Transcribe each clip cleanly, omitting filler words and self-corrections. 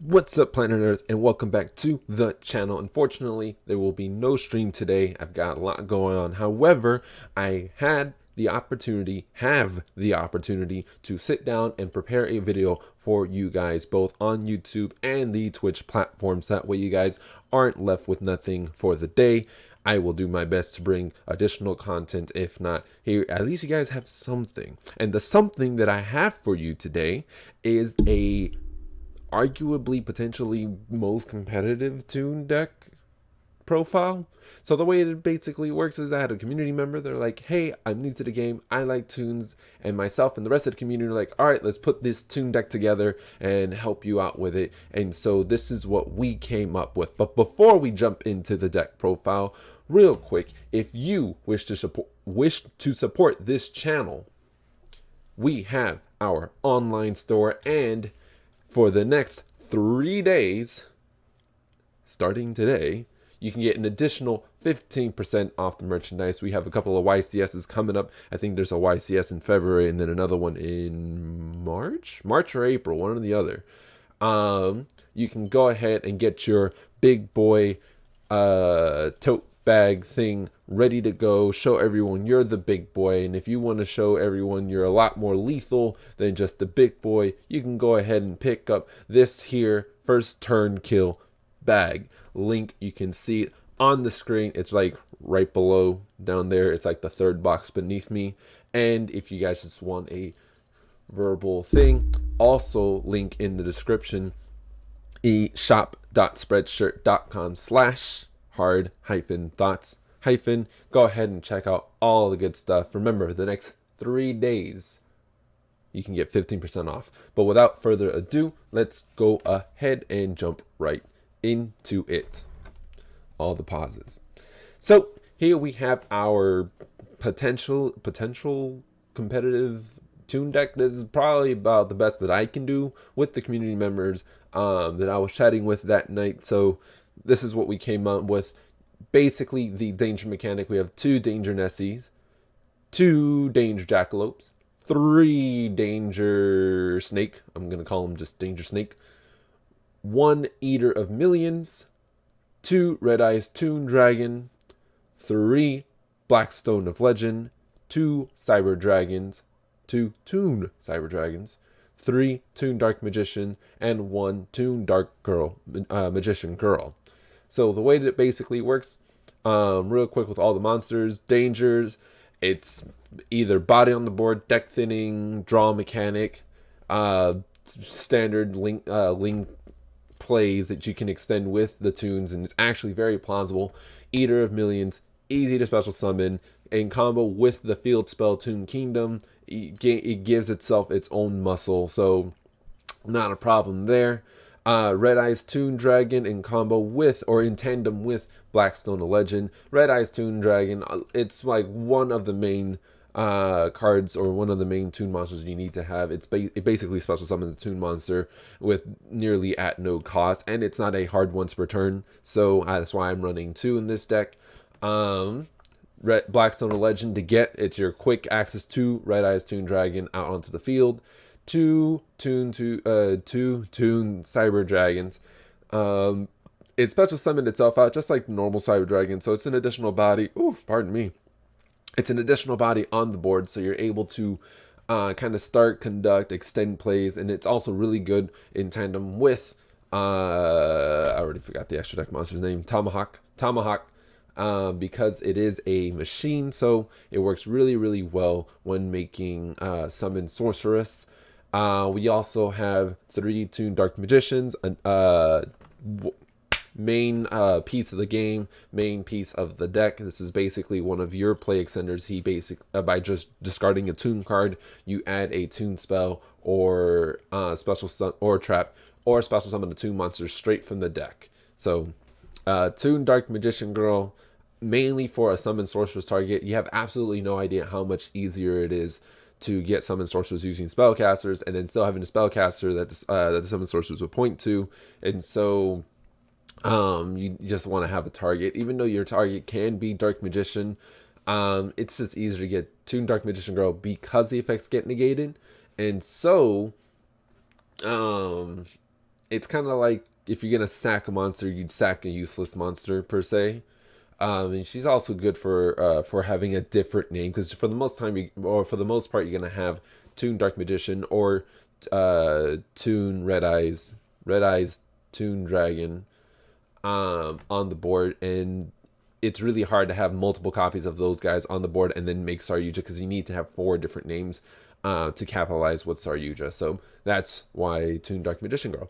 What's up, Planet Earth, and welcome back to the channel. Unfortunately, there will be no stream today. I've got a lot going on. However, I have the opportunity to sit down and prepare a video for you guys, both on YouTube and the Twitch platforms. That way you guys aren't left with nothing for the day. I will do my best to bring additional content. If not, here, at least you guys have something. And the something that I have for you today is a arguably potentially most competitive Toon deck profile. So the way it basically works is I had a community member. They're like, hey, I'm new to the game. I like Toons. And myself and the rest of the community are like, all right, let's put this Toon deck together and help you out with it. And so this is what we came up with. But before we jump into the deck profile, real quick, if you wish to support this channel, we have our online store, and for the next 3 days, starting today, you can get an additional 15% off the merchandise. We have a couple of YCSs coming up. I think there's a YCS in February and then another one in March or April, one or the other. You can go ahead and get your big boy tote bag thing ready to go. Show everyone you're the big boy, and if you want to show everyone you're a lot more lethal than just the big boy, you can go ahead and pick up this here first turn kill bag. Link, you can see it on the screen. It's like right below down there. It's like the third box beneath me. And if you guys just want a verbal thing, also link in the description, shop.spreadshirt.com/hard-thoughts. Go ahead and check out all the good stuff. Remember, the next 3 days you can get 15% off. But without further ado, let's go ahead and jump right into it. All the pauses. So here we have our potential competitive Toon deck. This is probably about the best that I can do with the community members that I was chatting with that night. So this is what we came up with. Basically, the danger mechanic, we have 2 danger Nessies, 2 danger Jackalopes, 3 danger Snake. I'm going to call them just danger Snake. 1 Eater of Millions, 2 Red Eyes Toon Dragon, 3 Blackstone of Legend, 2 Cyber Dragons, 2 Toon Cyber Dragons, 3 Toon Dark Magician, and 1 Toon Dark Girl Magician Girl. So the way that it basically works, real quick with all the monsters, dangers, it's either body on the board, deck thinning, draw mechanic, standard link plays that you can extend with the Toons, and it's actually very plausible. Eater of Millions, easy to special summon, in combo with the field spell Toon Kingdom, it gives itself its own muscle, so not a problem there. Red Eyes Toon Dragon in combo with, or in tandem with, Blackstone of Legend. Red Eyes Toon Dragon, it's like one of the main cards, or one of the main Toon monsters you need to have. It basically special summons a Toon monster with nearly at no cost, and it's not a hard once per turn, so that's why I'm running 2 in this deck. Blackstone of Legend to get, it's your quick access to Red Eyes Toon Dragon out onto the field. 2 Toon Cyber Dragons. It special summoned itself out just like normal Cyber Dragon, so it's an additional body. Ooh, pardon me. It's an additional body on the board, so you're able to kind of start, conduct, extend plays, and it's also really good in tandem with, I already forgot the extra deck monster's name, Tomahawk, because it is a machine, so it works really, really well when making summon Sorceress. We also have 3 Toon Dark Magicians, main piece of the game, main piece of the deck. This is basically one of your play extenders. By just discarding a Toon card, you add a Toon spell or trap, or special summon a Toon monster straight from the deck. So Toon Dark Magician Girl, mainly for a summon sorceress target. You have absolutely no idea how much easier it is to get summon sorcerers using spellcasters, and then still having a spellcaster that the summon sorcerers would point to. And so you just want to have a target, even though your target can be Dark Magician. It's just easier to get Toon Dark Magician Girl because the effects get negated. And so it's kind of like if you're gonna sack a monster, you'd sack a useless monster per se. And she's also good for having a different name, because for the for the most part, you're gonna have Toon Dark Magician or Toon Red Eyes Toon Dragon on the board, and it's really hard to have multiple copies of those guys on the board and then make Saryuja, because you need to have 4 different names to capitalize with Saryuja. So that's why Toon Dark Magician Girl.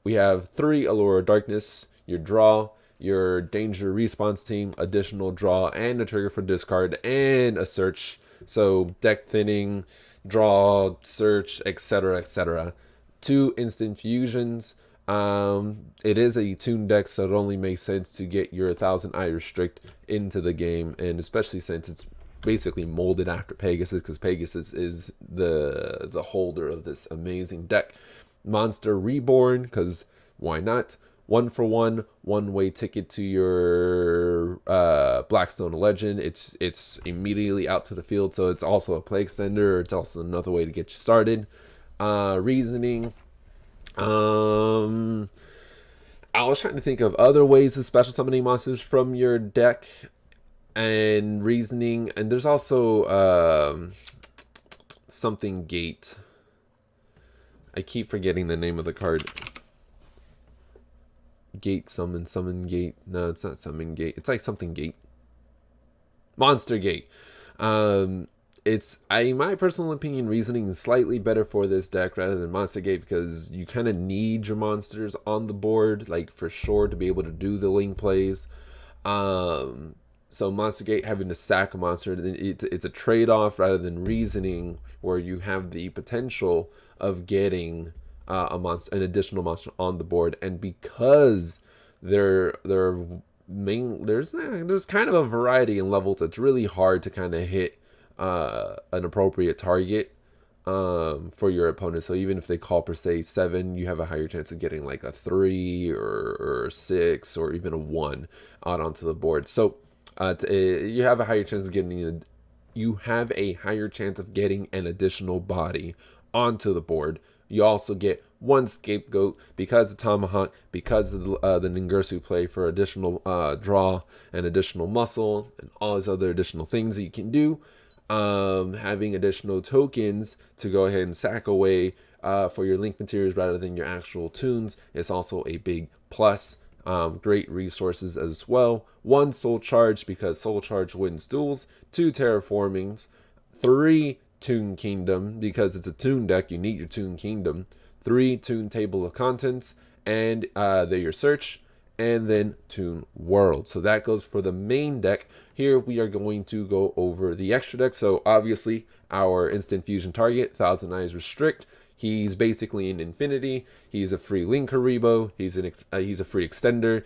We have 3 Allure of Darkness, your draw, your danger response team, additional draw, and a trigger for discard, and a search. So deck thinning, draw, search, etc., etc. 2 instant fusions. It is a Toon deck, so it only makes sense to get your 1000 Eye Restrict into the game, and especially since it's basically molded after Pegasus, because Pegasus is the holder of this amazing deck. Monster Reborn, because why not? 1 for 1, one-way ticket to your Blackstone Legend. It's immediately out to the field, so it's also a play extender. It's also another way to get you started. Reasoning. I was trying to think of other ways of special summoning monsters from your deck, and reasoning, and there's also something gate. I keep forgetting the name of the card. Gate summon gate. No, it's not summon gate. It's like something gate. Monster gate. It's, in my personal opinion, reasoning is slightly better for this deck rather than Monster Gate, because you kind of need your monsters on the board, like for sure, to be able to do the link plays. So Monster Gate, having to sack a monster, it's a trade-off rather than reasoning, where you have the potential of getting an additional monster on the board. And because there's kind of a variety in levels, it's really hard to kind of hit an appropriate target for your opponent. So even if they call per se 7, you have a higher chance of getting like a 3 or 6 or even a 1 out onto the board. So you have a higher chance of getting an additional body onto the board. You also get 1 scapegoat because of Tomahawk, because of the Ningirsu play for additional draw and additional muscle and all these other additional things that you can do. Having additional tokens to go ahead and sack away for your link materials rather than your actual tunes is also a big plus. Great resources as well. 1 soul charge, because soul charge wins duels. 2 terraformings. 3 Toon Kingdom, because it's a Toon deck, you need your Toon Kingdom. 3 Toon Table of Contents, and they're your search, and then Toon World. So that goes for the main deck. Here we are going to go over the extra deck. So obviously our instant fusion target, 1000 Eyes Restrict. He's basically an infinity. He's a free link Haribo. He's a free extender.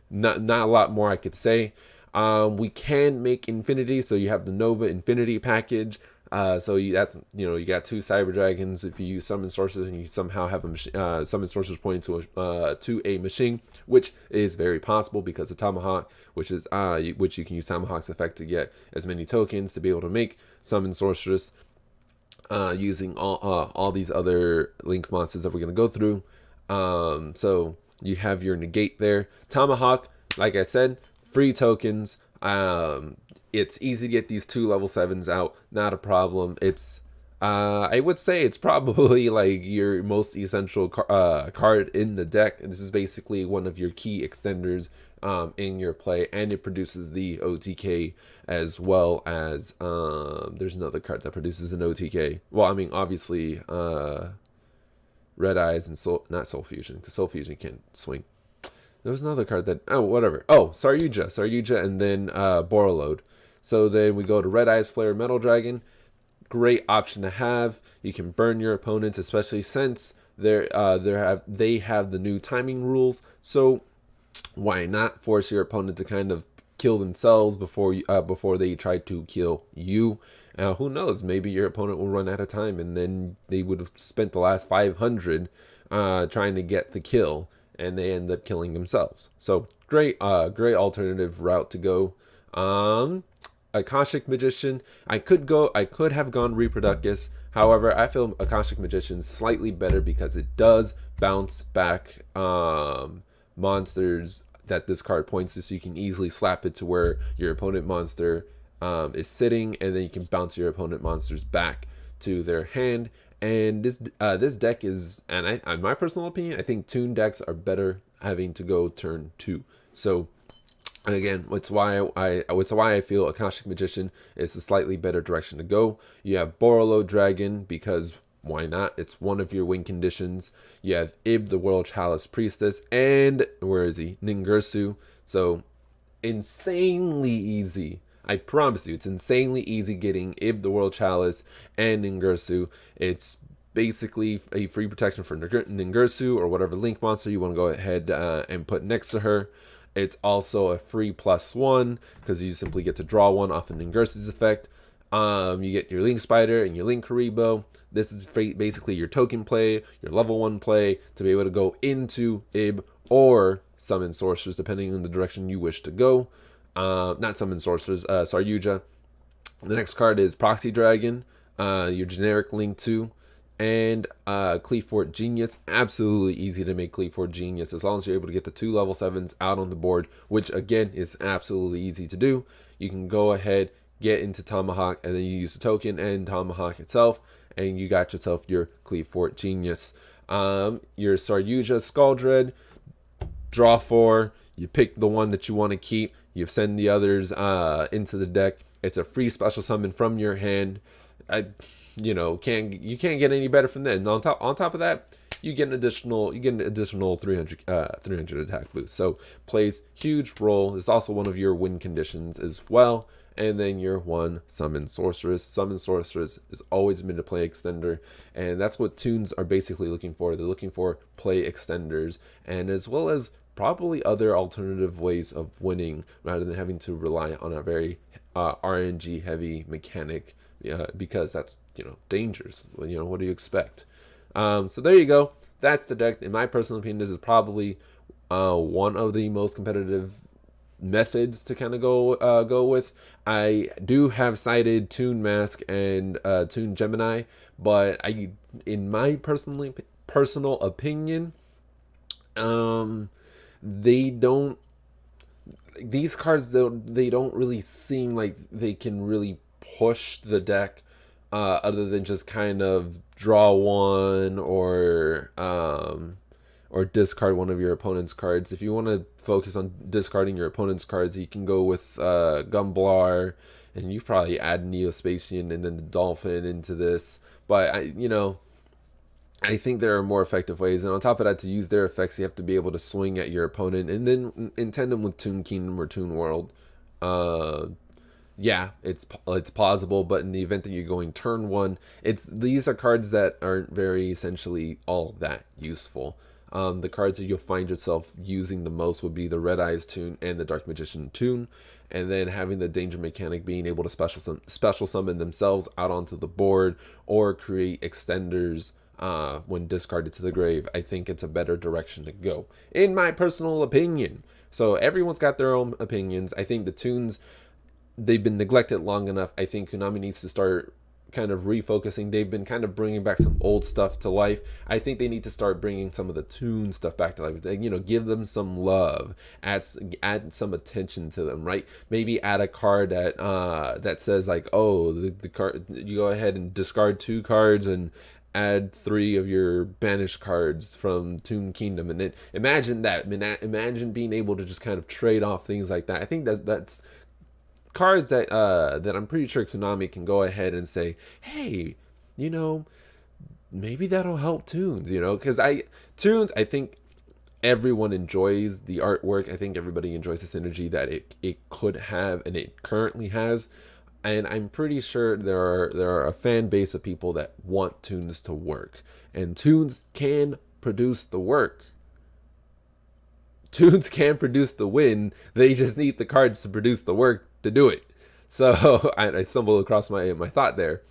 Not a lot more I could say. We can make infinity, so you have the Nova Infinity package. So you got 2 Cyber Dragons. If you use summon sources and you somehow have a summon sources pointing to a machine, which is very possible because of Tomahawk, which you can use Tomahawk's effect to get as many tokens to be able to make summon sorceress. Using all these other link monsters that we're going to go through. So you have your negate there. Tomahawk, like I said, free tokens. It's easy to get these 2 level 7s out. Not a problem. It's I would say it's probably like your most essential card in the deck. And this is basically one of your key extenders in your play, and it produces the OTK as well as there's another card that produces an OTK. Well, I mean, obviously Red Eyes and not Soul Fusion, because Soul Fusion can't swing. There was another card that, whatever. Saryuja, and then Borreload. So then we go to Red Eyes Flare Metal Dragon. Great option to have. You can burn your opponents, especially since they have the new timing rules. So why not force your opponent to kind of kill themselves before they try to kill you? Who knows? Maybe your opponent will run out of time, and then they would have spent the last 500 trying to get the kill, and they end up killing themselves. So great alternative route to go. Akashic Magician. I could have gone Reproductus, However, I feel Akashic Magician slightly better because it does bounce back monsters that this card points to, so you can easily slap it to where your opponent monster is sitting, and then you can bounce your opponent monsters back to their hand. And this deck is, and in my personal opinion, I think Toon decks are better having to go turn 2. So again, it's why I feel Akashic Magician is a slightly better direction to go. You have Borolo Dragon, because why not? It's one of your win conditions. You have Ib, the World Chalice Priestess, and where is he? Ningirsu. So insanely easy. I promise you, it's insanely easy getting Ib, the World Chalice, and Ningirsu. It's basically a free protection for Ningirsu or whatever link monster you want to go ahead and put next to her. It's also a free +1 because you simply get to draw one off of Ningirsu's effect. You get your Link Spider and your Link Karibo. This is basically your token play, your level 1 play to be able to go into Ib or summon sorcerers depending on the direction you wish to go. Not summon sorcerers, Saryuja. The next card is Proxy Dragon, your generic Link 2, and Cleafort Genius. Absolutely easy to make Cleafort Genius as long as you're able to get the 2 level 7s out on the board, which again is absolutely easy to do. You can go ahead, get into Tomahawk, and then you use the token and Tomahawk itself, and you got yourself your Cleafort Genius. Your Saryuja Skuldred, draw 4, you pick the one that you want to keep, you send the others into the deck. It's a free special summon from your hand. You can't get any better from that. And on top of that, you get an additional 300 attack boost. So plays huge role. It's also one of your win conditions as well. And then your 1 Summon Sorceress. Summon Sorceress has always been a play extender, and that's what Toons are basically looking for. They're looking for play extenders, and as well as probably other alternative ways of winning rather than having to rely on a very RNG heavy mechanic, because that's dangerous. What do you expect? So there you go. That's the deck. In my personal opinion, this is probably one of the most competitive methods to kind of go with. I do have cited Toon Mask and Toon Gemini, but in my personal opinion, these cards they don't really seem like they can really push the deck, other than just kind of draw one or discard one of your opponent's cards. If you want to focus on discarding your opponent's cards, you can go with Gumblar, and you probably add Neospatian and then the Dolphin into this. But I think there are more effective ways, and on top of that, to use their effects, you have to be able to swing at your opponent, and then in tandem with Toon Kingdom or Toon World. Yeah, it's plausible, but in the event that you're going turn 1, these are cards that aren't very essentially all that useful. The cards that you'll find yourself using the most would be the Red Eyes Toon and the Dark Magician Toon, and then having the danger mechanic being able to special summon themselves out onto the board or create extenders when discarded to the grave. I think it's a better direction to go, in my personal opinion. So everyone's got their own opinions. I think the Toons, they've been neglected long enough. I think Konami needs to start kind of refocusing. They've been kind of bringing back some old stuff to life. I think they need to start bringing some of the Toon stuff back to life. Give them some love, add some attention to them, right? Maybe add a card that says like, oh, the card, you go ahead and discard 2 cards and add 3 of your banished cards from Toon Kingdom, and then imagine that. Imagine being able to just kind of trade off things like that. I think that's cards that I'm pretty sure Konami can go ahead and say, hey, maybe that'll help Toons, because Toons, I think everyone enjoys the artwork. I think everybody enjoys the synergy that it could have and it currently has. And I'm pretty sure there are a fan base of people that want Toons to work. And Toons can produce the work. Toons can produce the win. They just need the cards to produce the work to do it. So I stumbled across my thought there.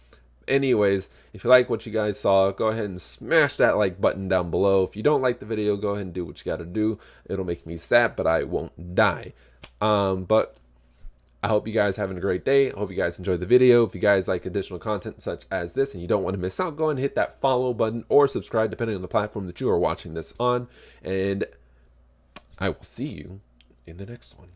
Anyways, if you like what you guys saw, go ahead and smash that like button down below. If you don't like the video, go ahead and do what you got to do. It'll make me sad, but I won't die. But I hope you guys having a great day. I hope you guys enjoyed the video. If you guys like additional content such as this and you don't want to miss out, go ahead and hit that follow button or subscribe depending on the platform that you are watching this on. And I will see you in the next one.